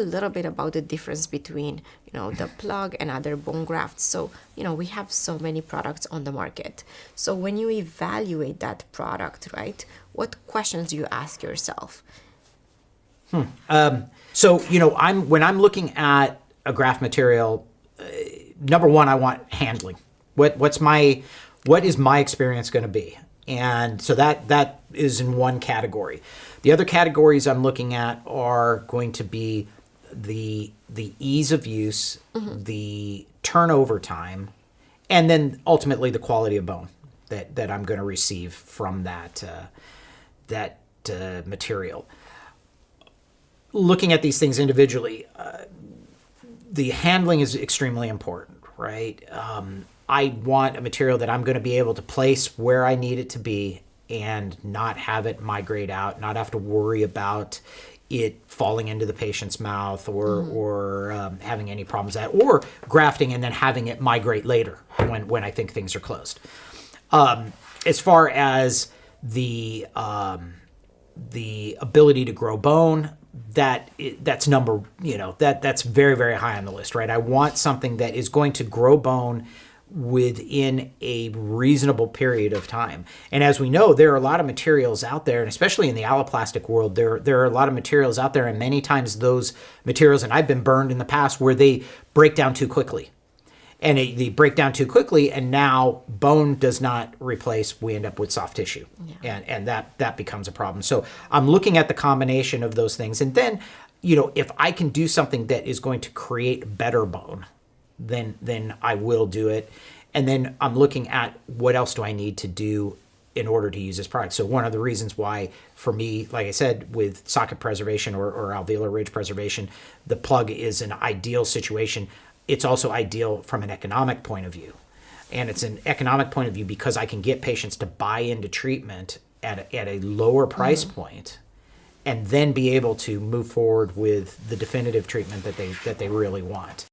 a little bit about the difference between, the plug and other bone grafts. So, we have so many products on the market. So when you evaluate that product, right, what questions do you ask yourself? So, when I'm looking at a graft material, number one, I want handling. What is my experience going to be? And so that is in one category. The other categories I'm looking at are going to be the ease of use, the turnover time, and then ultimately the quality of bone that I'm going to receive from that material. Looking at these things individually, the handling is extremely important, right? I want a material that I'm going to be able to place where I need it to be and not have it migrate out, not have to worry about it falling into the patient's mouth or having any problems with that, or grafting and then having it migrate later when I think things are closed. As far as the ability to grow bone, that's that's very, very high on the list, right? I want something that is going to grow bone within a reasonable period of time. And as we know, there are a lot of materials out there, and especially in the alloplastic world, there are a lot of materials out there, and many times those materials, and I've been burned in the past, where they break down too quickly. And they break down too quickly, and now bone does not replace. We end up with soft tissue, and that becomes a problem. So I'm looking at the combination of those things, and then, if I can do something that is going to create better bone, then I will do it. And then I'm looking at what else do I need to do in order to use this product. So one of the reasons why, for me, like I said, with socket preservation or alveolar ridge preservation, the plug is an ideal situation. It's also ideal from an economic point of view. And it's an economic point of view because I can get patients to buy into treatment at a lower price point, and then be able to move forward with the definitive treatment that they really want.